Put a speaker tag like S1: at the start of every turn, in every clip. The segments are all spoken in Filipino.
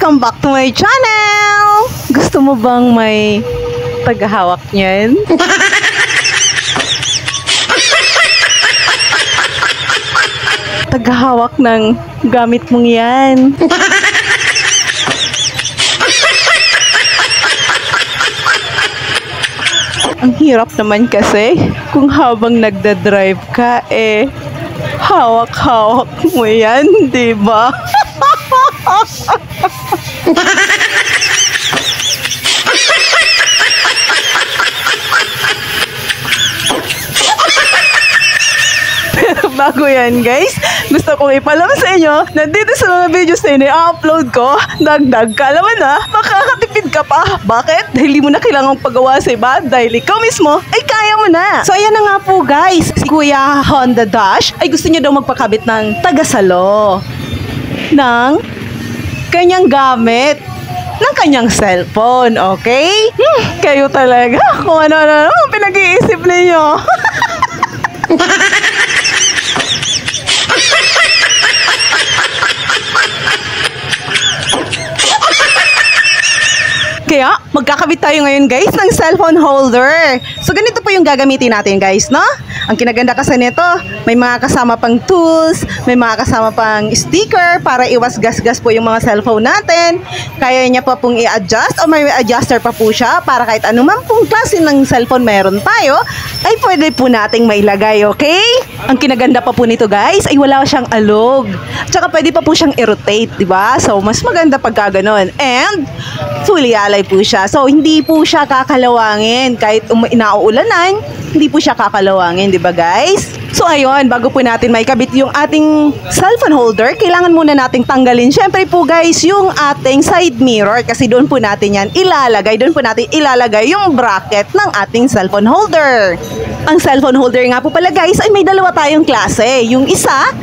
S1: Welcome back to my channel! Gusto mo bang may paghahawak niyan? Paghahawak ng gamit mong yan. Ang hirap naman kasi kung habang nagda-drive ka hawak-hawak mo yan, di ba? Bago yan guys, gusto kong ipalam sa inyo na dito sa mga videos na i-upload ko, dagdag kaalaman na, makakatipid ka pa. Bakit? Dahil mo na kailangang pagawa sa iba, dahil ikaw mismo ay kaya mo na. So ayan na nga po guys, si Kuya Honda Dash ay gusto niya daw magpakabit ng tagasalo ng kanyang gamit ng kanyang cellphone, okay? Kayo talaga, kung ano-ano pinag-iisip ninyo. Kaya, magkakabit tayo ngayon guys ng cellphone holder. So, ganito po yung gagamitin natin guys, no? Ang kinaganda kasi nito, may mga kasama pang tools, may mga kasama pang sticker para iwas gas-gas po yung mga cellphone natin. Kaya niya pa pong i-adjust o may adjuster pa po siya para kahit anuman pong klase ng cellphone meron tayo, ay pwede po nating mailagay, okay? Ang kinaganda pa po nito guys, ay wala siyang alog. Tsaka pwede pa po siyang i-rotate, di ba? So, mas maganda pagka ganon. And, fully alay po siya. So, hindi po siya kakalawangin. Kahit inauulanan, hindi po siya kakalawangin, di ba guys? So, ayun, bago po natin maikabit yung ating cellphone holder, kailangan muna nating tanggalin, syempre po guys, yung ating side mirror. Kasi doon po natin yan ilalagay. Doon po natin ilalagay yung bracket ng ating cellphone holder. Ang cellphone holder nga po pala guys, ay may dalawa tayong klase. Yung isa,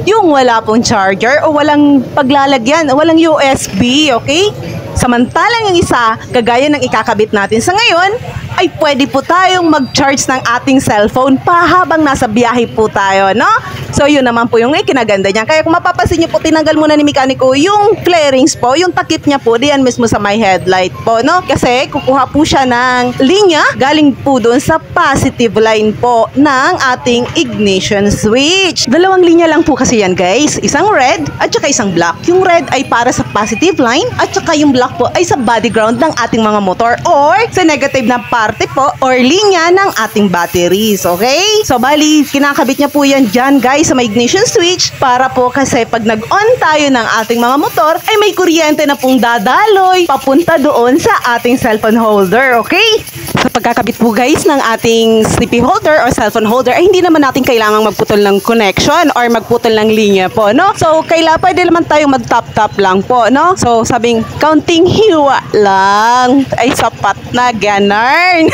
S1: yung wala pong charger o walang paglalagyan, o walang USB, okay? Samantalang yung isa, kagaya ng ikakabit natin sa ngayon, ay pwede po tayong mag-charge ng ating cellphone pa habang nasa biyahe po tayo, no? So, yun naman po yung kinaganda niya. Kaya kung mapapansin niyo po, tinanggal muna ni mekaniko yung flarings po, yung takip niya po, diyan mismo sa may headlight po, no? Kasi kukuha po siya ng linya, galing po doon sa positive line po ng ating ignition switch. Dalawang linya lang po kasi yan, guys. Isang red at saka isang black. Yung red ay para sa positive line at saka yung black po ay sa body ground ng ating mga motor or sa negative na parte po or linya ng ating batteries, okay? So, bali, kinakabit niya po yan dyan, guys, sa may ignition switch para po kasi pag nag-on tayo ng ating mga motor, ay may kuryente na pong dadaloy papunta doon sa ating cellphone holder, okay? Sa pagkakabit po, guys, ng ating sleepy holder or cellphone holder, ay hindi naman natin kailangang magputol ng connection or magputol ng linya po, no? So, pwede naman tayong mag-tap-tap lang po, no? So, sabing, counting hiwa lang ay sapat na, ganarn.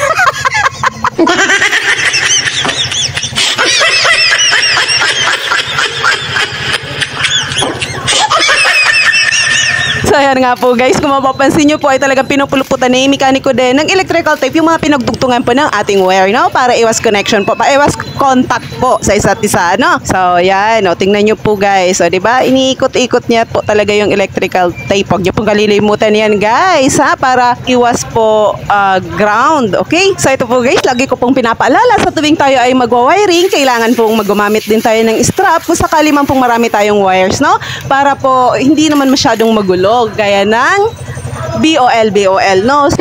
S1: So, ayan nga po guys, kung mapapansin nyo po ay talagang pinupuluputan ni mekaniko din ng electrical tape yung mga pinagdugtungan po ng ating wire, no? Para iwas connection po, iwas contact po sa isa't isa, no? So, ayan, no? Tingnan nyo po guys, o diba? Iniikot-ikot niya po talaga yung electrical tape. Huwag nyo pong kalilimutan yan guys, ha? Para iwas po ground, okay? So, ito po guys, lagi ko pong pinapaalala sa tuwing tayo ay magwa-wiring, kailangan pong magumamit din tayo ng strap kung sakali man pong marami tayong wires, no? Para po hindi naman masyadong magulo. Gaya ng BOL, no?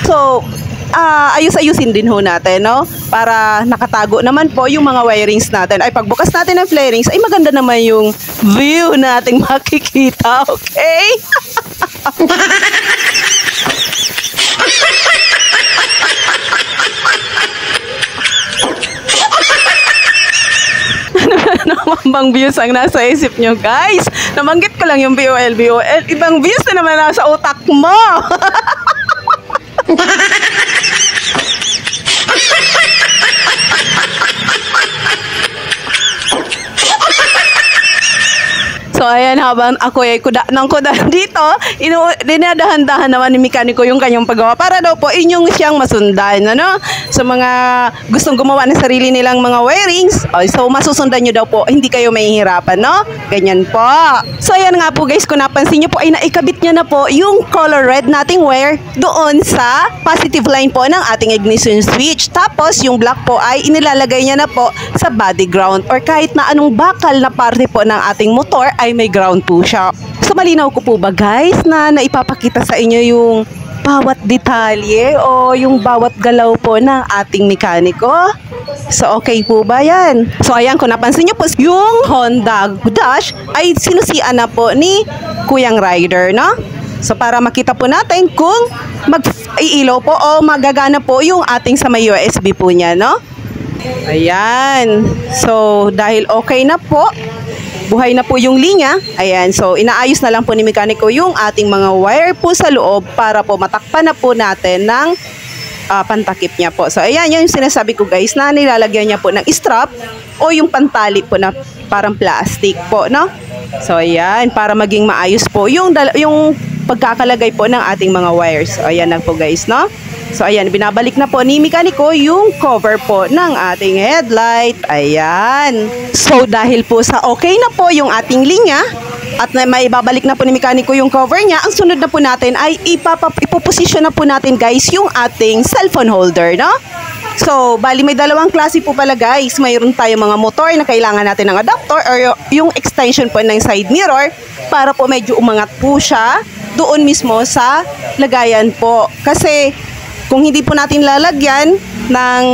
S1: So, ayus-ayusin din ho natin, no? Para nakatago naman po yung mga wirings natin. Ay, pagbukas natin ng flarings, ay maganda naman yung view nating makikita, okay? Naman bang views ang nasa isip nyo guys? Nabanggit ko lang yung BOL. Ibang views na naman nasa utak mo. So So ayan, habang ako ay kuda ng kuda dito, dinadahan-dahan naman ni mekaniko yung kanyang paggawa para daw po inyong siyang masundan, ano? Sa mga gustong gumawa ng sarili nilang mga wirings, so masusundan nyo daw po, hindi kayo mahihirapan, no? Ganyan po. So ayan nga po guys, kung napansin nyo po ay naikabit niya na po yung color red nating wire doon sa positive line po ng ating ignition switch. Tapos yung black po ay inilalagay niya na po sa body ground or kahit na anong bakal na parte po ng ating motor ay may ground po siya. So malinaw ko po ba guys na naipapakita sa inyo yung bawat detalye o yung bawat galaw po ng ating mekaniko? So okay po ba yan? So ayan, kung napansin nyo po, yung Honda Dash ay sinusian na po ni Kuyang Rider, no? So para makita po natin kung mag-iilaw po o magagana po yung ating sa may USB po niya, no? Ayan. So dahil okay na po, buhay na po yung linya. Ayan, so inaayos na lang po ni mekaniko yung ating mga wire po sa loob para po matakpan na po natin ng pantakip niya po. So ayan, yung sinasabi ko guys na nilalagyan niya po ng strap o yung pantali po na parang plastic po, no? So ayan, para maging maayos po yung pagkakalagay po ng ating mga wires. So ayan lang po guys, no? So ayan, binabalik na po ni mekaniko yung cover po ng ating headlight. Ayan. So dahil po sa okay na po yung ating linya at may ibabalik na po ni mekaniko yung cover niya, ang sunod na po natin ay ipoposisyon na po natin guys yung ating cellphone holder, no? So, bali may dalawang klase po pala guys. Mayroon tayong mga motor na kailangan natin ng adapter or yung extension po ng side mirror para po medyo umangat po siya doon mismo sa lagayan po. Kasi kung hindi po natin lalagyan ng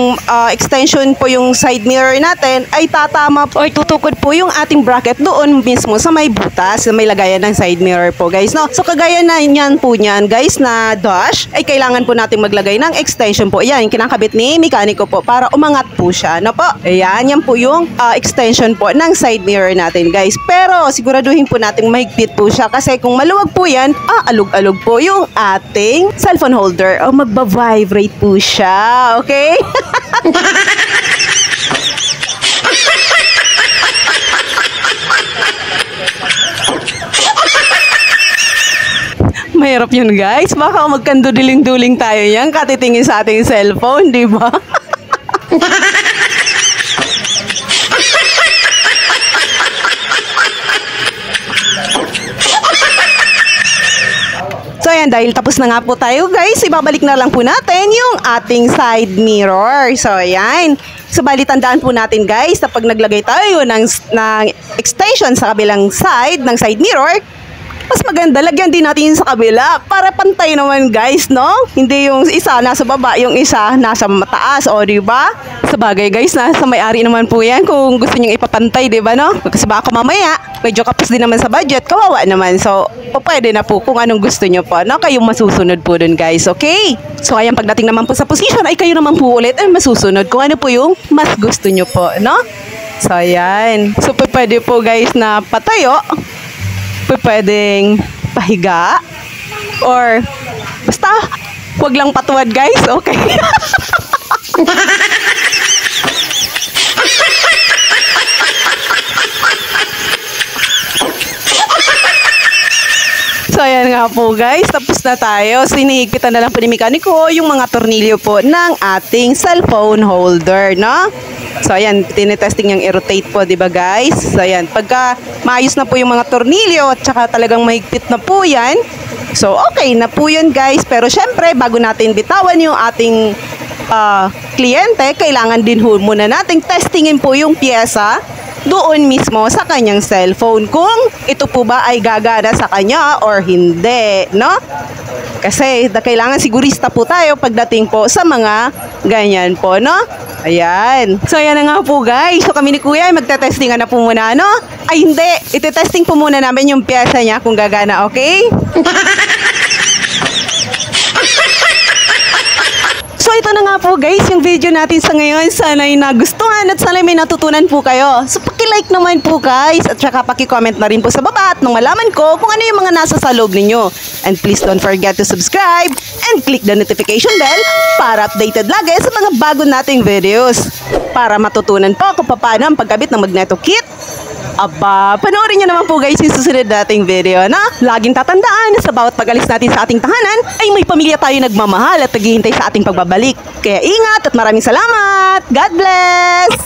S1: extension po yung side mirror natin, ay tatama po or tutukod po yung ating bracket doon mismo sa may butas, sa may lagayan ng side mirror po guys, no? So kagaya na yan po niyan guys na dash, ay kailangan po natin maglagay ng extension po. Yan, yung kinakabit ni mekaniko po para umangat po siya, no po? Ayan, yan po yung extension po ng side mirror natin guys. Pero siguraduhin po natin mahigpit po siya kasi kung maluwag po yan, alog-alog po yung ating cellphone holder o magba-vibrate po siya, okay? Mahirap yun guys, baka magkandudiling-duling tayo yan katitingin sa ating cellphone, di ba? So ayan, dahil tapos na nga po tayo guys, ibabalik na lang po natin yung ating side mirror. So ayan, so bali tandaan po natin guys na pag naglagay tayo ng extension sa kabilang side ng side mirror, mas maganda lagyan din natin sa kabila para pantay naman guys, no? Hindi yung isa nasa baba, yung isa nasa mataas, o di ba? Sa bagay guys, nasa may-ari naman po yan kung gusto niyo ipapantay, di ba, no? Kasi baka mamaya medyo kapos din naman sa budget, kawawa naman. So pwede na po kung anong gusto niyo po, no? Kayong masusunod po dun guys, okay? So ayan, pagdating naman po sa position ay kayo naman po ulit ay masusunod kung ano po yung mas gusto niyo po, no? So ayan, so pwede po guys na patayo, pwedeng pahiga, or basta wag lang patuwad guys, okay? So ayan nga po guys, tapos na tayo. Sinihigpitan na lang po ni mekaniko yung mga tornilyo po ng ating cellphone holder, no? So ayan, tinetesting yung i-rotate po, di ba guys? So ayan, pagka maayos na po yung mga tornilyo at saka talagang mahigpit na po yan, so okay na po yun guys. Pero syempre, bago natin bitawan yung ating kliyente, kailangan din muna nating testingin po yung pyesa doon mismo sa kanyang cellphone kung ito po ba ay gagana sa kanya or hindi, no? Kasi kailangan sigurista po tayo pagdating po sa mga ganyan po, no? Ayan. So ayan na nga po guys. So kami ni Kuya ay magte-testingan na po muna, no? Ay hindi, iti-testing po muna namin yung pyesa niya kung gagana, okay? So ito na nga po guys yung video natin sa ngayon. Sana'y nagustuhan at sana'y may natutunan po kayo. So paki-like naman po guys at saka paki-comment na rin po sa baba at nung malaman ko kung ano yung mga nasa sa loob ninyo. And please don't forget to subscribe and click the notification bell para updated lagi sa mga bago nating videos. Para matutunan po kung paano ang pagkabit ng magneto kit Aba, panoorin nyo naman po guys yung susunod nating video, no? Laging tatandaan na sa bawat pag-alis natin sa ating tahanan ay may pamilya tayo nagmamahal at naghihintay sa ating pagbabalik. Kaya ingat at maraming salamat! God bless!